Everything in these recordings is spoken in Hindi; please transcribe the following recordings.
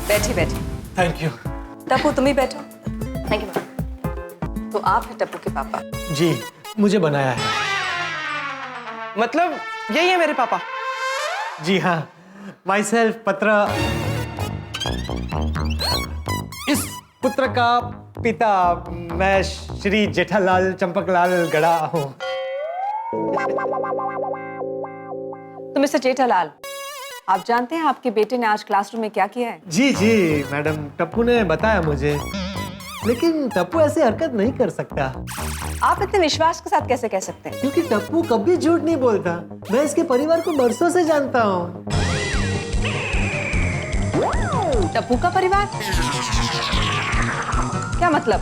बैठी बैठी। Thank you. टप्पू तुम ही बैठो। Thank you. तो आप हैं टप्पू के पापा? जी, मुझे बनाया है। मतलब यही है मेरे पापा? जी हाँ, माई सेल्फ पत्र। इस पुत्र का पिता मैं श्री जेठालाल चंपकलाल गड़ा हूँ। तो मिस्टर जेठालाल, आप जानते हैं आपके बेटे ने आज क्लासरूम में क्या किया है? जी जी मैडम, टप्पू ने बताया मुझे, लेकिन टप्पू ऐसी हरकत नहीं कर सकता। आप इतने विश्वास के साथ कैसे कह सकते हैं? क्योंकि टप्पू कभी झूठ नहीं बोलता। मैं इसके परिवार को बरसों से जानता हूँ। टप्पू का परिवार? क्या मतलब?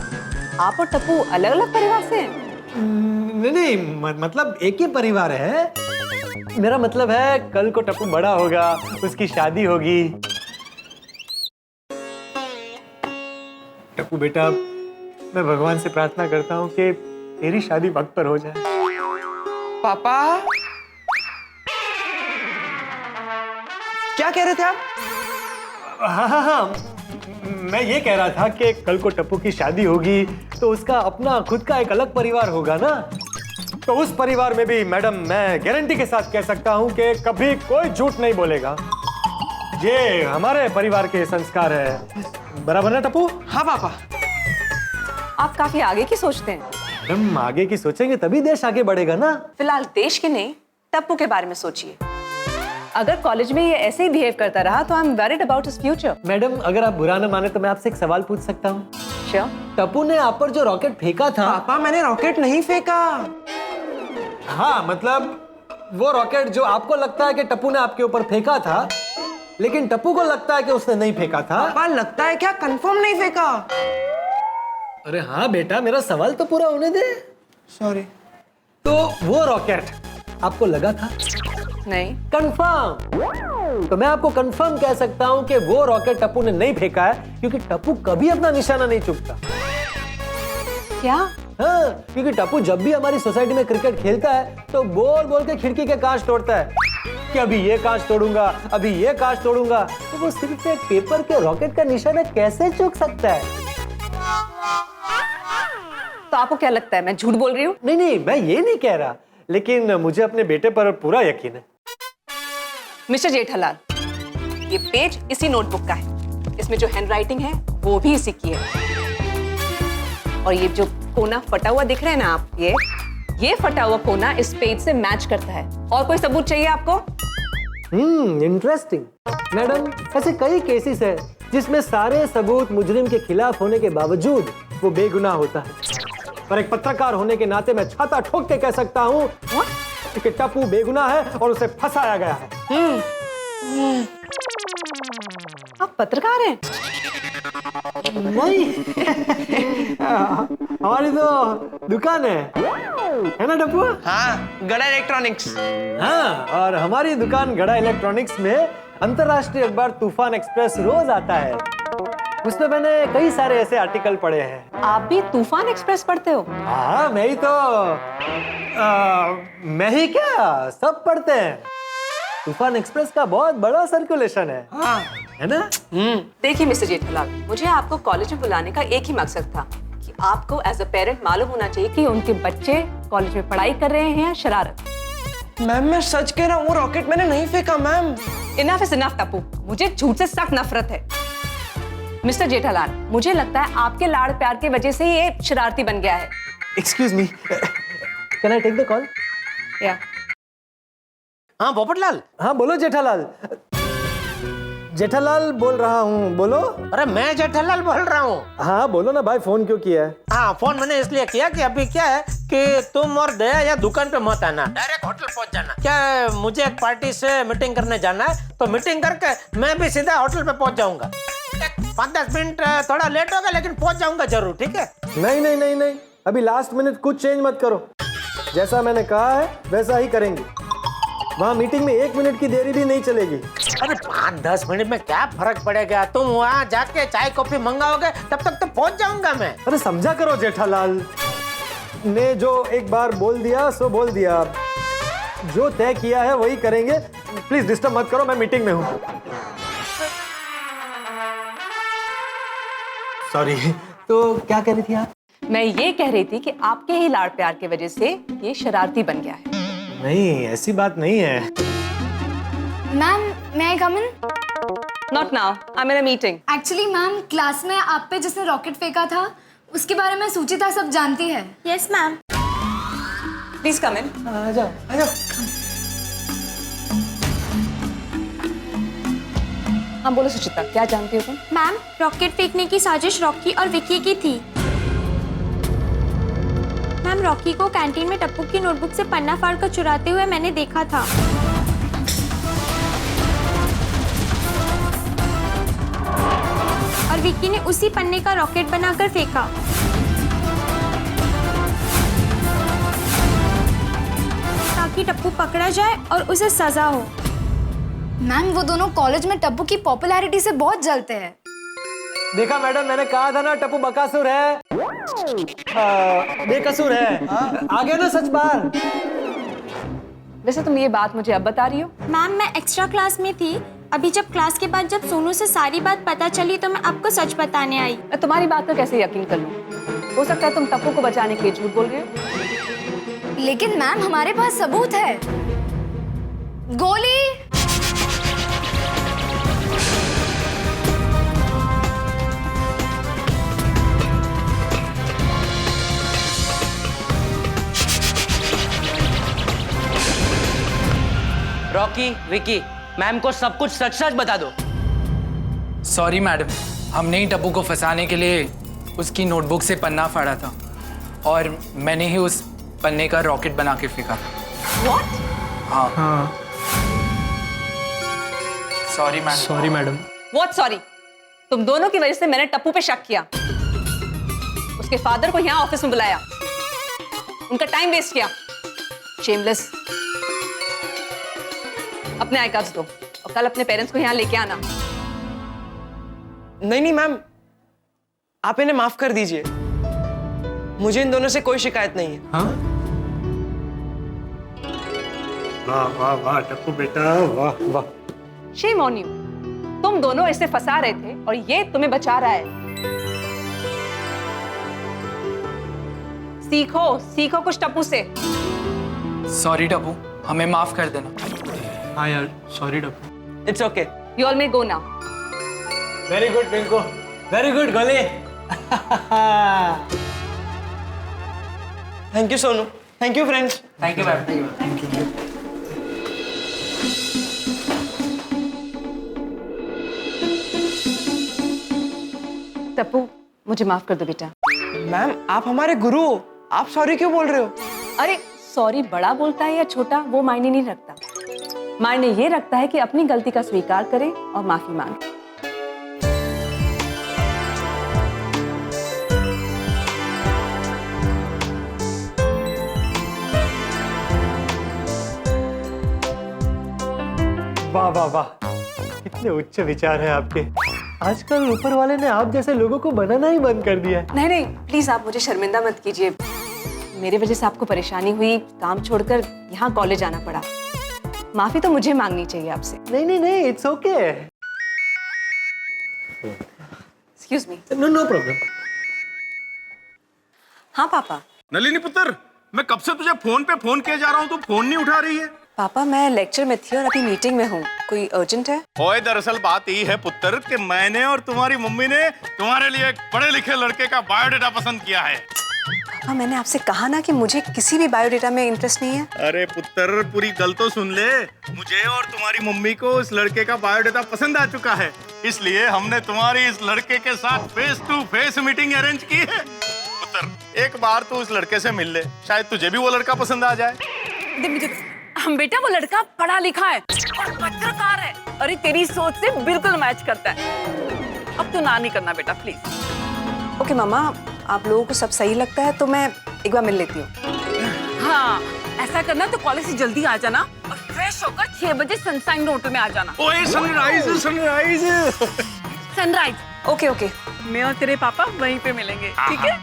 आप और टप्पू अलग अलग परिवार से हैं? नहीं, मतलब एक ही परिवार है। मेरा मतलब है कल को टप्पू बड़ा होगा, उसकी शादी होगी। टप्पू बेटा, मैं भगवान से प्रार्थना करता हूँ कि तेरी शादी वक्त पर हो जाए। पापा क्या कह रहे थे आप? हाँ, मैं ये कह रहा था कि कल को टप्पू की शादी होगी तो उसका अपना खुद का एक अलग परिवार होगा ना। तो उस परिवार में भी मैडम मैं गारंटी के साथ कह सकता हूँ कि कभी कोई झूठ नहीं बोलेगा। ये हमारे परिवार के संस्कार है, बराबर ना टप्पू? हाँ पापा। आप काफी आगे की सोचते हैं। मैडम आगे की सोचेंगे तभी देश आगे बढ़ेगा ना। फिलहाल देश के नहीं, टप्पू के बारे में सोचिए। अगर कॉलेज में ये ऐसे ही बिहेव करता रहा तो I am worried about his future. Madam अगर आप बुरा न माने तो मैं आपसे एक सवाल पूछ सकता हूँ? श्योर। टप्पू ने आप पर जो रॉकेट फेंका था। पापा मैंने रॉकेट नहीं फेंका। हाँ मतलब वो रॉकेट जो आपको लगता है कि टप्पू ने आपके ऊपर फेंका था, लेकिन टप्पू को लगता है कि उसने नहीं फेंका था। पापा लगता है क्या? कंफर्म नहीं फेंका। अरे हाँ बेटा, मेरा सवाल तो पूरा होने दे। सॉरी। तो वो रॉकेट आपको लगा था? नहीं। कंफर्म? तो मैं आपको कंफर्म कह सकता हूं कि वो रॉकेट टप्पू ने नहीं फेंका है, क्योंकि टप्पू कभी अपना निशाना नहीं चूकता। क्या? हाँ, क्योंकि टप्पू जब भी हमारी सोसाइटी में क्रिकेट खेलता है तो बोल बोल के खिड़की के कांच तोड़ता है कि अभी ये कांच तोड़ूंगा, अभी ये कांच तोड़ूंगा। तो वो सिर्फ एक पेपर के रॉकेट का निशाना कैसे चूक सकता है? तो आपको क्या लगता है मैं झूठ बोल रही हूँ? नहीं नहीं, मैं ये नहीं कह रहा, लेकिन मुझे अपने बेटे पर पूरा यकीन है। मिस्टर जेठालाल, ये पेज इसी नोटबुक का है। इसमें जो हैंडराइटिंग है वो भी इसी की है। और ये जो कोना फटा हुआ दिख रहा है ना आप, ये फटा हुआ कोना इस पेज से मैच करता है। और कोई सबूत चाहिए आपको? इंटरेस्टिंग। मैडम ऐसे कई केसेस है जिसमें सारे सबूत मुजरिम के खिलाफ होने के बावजूद वो बेगुनाह होता है। पर एक पत्रकार होने के नाते मैं छाता ठोक के कह सकता हूँ कि टप्पू बेगुनाह है और उसे फंसाया गया है। आप पत्रकार हैं? नहीं हमारी तो दुकान है ना टप्पू? हाँ, गड़ा इलेक्ट्रॉनिक्स। हाँ, और हमारी दुकान गड़ा इलेक्ट्रॉनिक्स में अंतरराष्ट्रीय अखबार तूफान एक्सप्रेस रोज आता है। उसमें मैंने कई सारे ऐसे आर्टिकल पढ़े हैं। आप भी तूफान एक्सप्रेस पढ़ते हो? हाँ, मैं ही तो मैं ही क्या, सब पढ़ते हैं। तूफान एक्सप्रेस का बहुत बड़ा सर्कुलेशन है। हाँ। है ना? देखिए मिस्टर जेठालाल, मुझे आपको कॉलेज में बुलाने का एक ही मकसद था कि आपको एज अ पेरेंट मालूम होना चाहिए कि उनके बच्चे कॉलेज में पढ़ाई कर रहे हैं या शरारत। मैम मैं सच कह रहा हूँ, वो रॉकेट मैंने नहीं फेंका ma'am. Enough is enough Tappu, मुझे झूठ से सख्त नफरत है। मिस्टर जेठालाल, मुझे लगता है आपके लाड़ प्यार की वजह से ये शरारती बन गया है। Excuse me, can I take the call? या हाँ पोपटलाल। हाँ बोलो जेठालाल। जेठालाल बोल रहा हूँ, बोलो। अरे मैं जेठालाल बोल रहा हूँ। हाँ बोलो ना भाई, फोन क्यों किया है? हाँ फोन मैंने इसलिए किया कि अभी क्या है कि तुम और दया या दुकान पे मत आना, डायरेक्ट होटल पहुंच जाना। क्या है, मुझे एक पार्टी से मीटिंग करने जाना है, तो मीटिंग करके मैं भी सीधा होटल पे पहुंच जाऊंगा। 5-10 मिनट थोड़ा लेट होगा लेकिन पहुंच जाऊंगा जरूर, ठीक है? नहीं नहीं नहीं नहीं, अभी लास्ट मिनट कुछ चेंज मत करो। जैसा मैंने कहा है वैसा ही करेंगे। वहाँ मीटिंग में 1 मिनट की देरी भी नहीं चलेगी। अरे 5-10 मिनट में क्या फर्क पड़ेगा, तुम वहाँ जाके चाय कॉफी मंगाओगे तब तक तो पहुंच जाऊंगा मैं। अरे समझा करो जेठालाल, ने जो एक बार बोल दिया सो बोल दिया, जो तय किया है वही करेंगे। प्लीज डिस्टर्ब मत करो, मैं मीटिंग में हूँ। सॉरी। तो क्या कह रही थी आप? मैं ये कह रही थी कि आपके ही लाड़ प्यार की वजह से ये शरारती बन गया है। नहीं, ऐसी बात नहीं है। Ma'am, may I come in? Not now. I'm in a meeting. Actually ma'am, class में आप पे जिसने रॉकेट फेंका था उसके बारे में सुचिता सब जानती है। Yes ma'am. Please come in. आ जाओ, आ जाओ। हाँ बोलो सुचिता, क्या जानती हो तुम? मैम, रॉकेट फेंकने की साजिश रॉकी और विक्की की थी। मैम, रॉकी को कैंटीन में टप्पू की नोटबुक से पन्ना फाड़ कर चुराते हुए मैंने देखा था। और विक्की ने उसी पन्ने का रॉकेट बनाकर फेंका। ताकि टप्पू पकड़ा जाए और उसे सजा हो। मैम, वो दोनों कॉलेज में टप्पू की पॉपुलैरिटी से बहुत जलते हैं। देखा मैडम, मैंने कहा था ना टप्पू बकासुर है, बेकसूर है। आ गया ना सच बार। वैसे तुम ये बात मुझे अब बता रही हो? मैम, मैं एक्स्ट्रा क्लास में थी। अभी जब क्लास के बाद जब सोनू से सारी बात पता चली तो मैं आपको सच बताने आई। मैं तुम्हारी बात पर कैसे यकीन कर लूं? हो सकता है तुम टप्पू को बचाने के लिए झूठ बोल रहे हो। लेकिन मैम, हमारे पास सबूत है। गोली। रॉकी, विकी, मैम को सब कुछ सच सच बता दो। सॉरी मैडम, हमने ही टप्पू को फंसाने के लिए उसकी नोटबुक से पन्ना फाड़ा था और मैंने ही उस पन्ने का रॉकेट बना के फेंका था। What? हाँ। Sorry madam. Sorry madam. What sorry? तुम दोनों की वजह से मैंने टप्पू पे शक किया, उसके फादर को यहाँ ऑफिस में बुलाया, उनका टाइम वेस्ट किया। शेमलेस। अपने आई कार्ड्स दो और कल अपने पेरेंट्स को यहाँ लेके आना। नहीं मैम, आप इन्हें माफ कर दीजिए। मुझे इन दोनों से कोई शिकायत नहीं है। हाँ? वाह वाह वाह टप्पू बेटा, वाह वाह। Shame on you. तुम दोनों इसे फंसा रहे थे और ये तुम्हें बचा रहा है। सीखो सीखो कुछ टप्पू से। सॉरी टप्पू, हमें माफ कर देना। हाँ यार, sorry Tappu. It's okay. You all may go now. Very good Pinko, very good Gole. Thank you Sonu, thank you friends. Thank you madam. Tappu, मुझे माफ कर दो बेटा। मैम, आप हमारे गुरु हो, आप सॉरी क्यों बोल रहे हो? अरे सॉरी बड़ा बोलता है या छोटा वो मायने नहीं रखता। मायने ये रखता है कि अपनी गलती का स्वीकार करें और माफी मांगे। वाह वाह वाह, कितने उच्च विचार हैं आपके। आजकल ऊपर वाले ने आप जैसे लोगों को बनाना ही बंद कर दिया है। नहीं नहीं प्लीज आप मुझे शर्मिंदा मत कीजिए। मेरी वजह से आपको परेशानी हुई, काम छोड़कर यहाँ कॉलेज आना पड़ा। माफी तो मुझे मांगनी चाहिए आपसे। नहीं नहीं नहीं, it's okay. Excuse me. No problem. हाँ पापा। नलिनी पुत्र, मैं कब से तुझे फोन पे फोन किए जा रहा हूँ, तू फोन नहीं उठा रही है। पापा मैं लेक्चर में थी और अभी मीटिंग में हूँ। कोई अर्जेंट है? ओए दरअसल बात यही है पुत्र कि मैंने और तुम्हारी मम्मी ने तुम्हारे लिए एक पढ़े लिखे लड़के का बायोडेटा पसंद किया है। पापा मैंने आपसे कहा ना कि मुझे किसी भी बायोडेटा में इंटरेस्ट नहीं है। अरे पुत्र, पूरी गल तो सुन ले। मुझे और तुम्हारी मम्मी को इस लड़के का बायोडेटा पसंद आ चुका है, इसलिए हमने तुम्हारी इस लड़के के साथ face to face meeting arrange की है। पुत्र, एक बार तू इस लड़के से मिल ले, शायद तुझे भी वो लड़का पसंद आ जाए। हम बेटा वो लड़का पढ़ा लिखा है और पत्रकार है। अरे तेरी सोच से बिल्कुल मैच करता है। अब तू ना नहीं करना बेटा प्लीज। ओके मामा, आप लोगों को सब सही लगता है तो मैं एक बार मिल लेती हूँ। हाँ ऐसा करना तो कॉलेज से जल्दी आ जाना और फ्रेश होकर 6 बजे सनशाइन रोड में आ जाना। ओए sunrise sunrise sunrise. Okay okay. मैं और तेरे पापा वहीं पे मिलेंगे, ठीक है?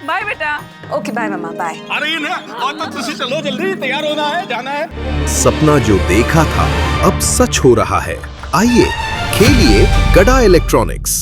बाय बेटा। ओके बाय मामा, बाय। अरे ये ना, और तो तुझे चलो जल्दी, तैयार होना है, जाना है। सपना जो देखा था अब सच हो रहा है। आइए खेलिए गड़ा इलेक्ट्रॉनिक्स।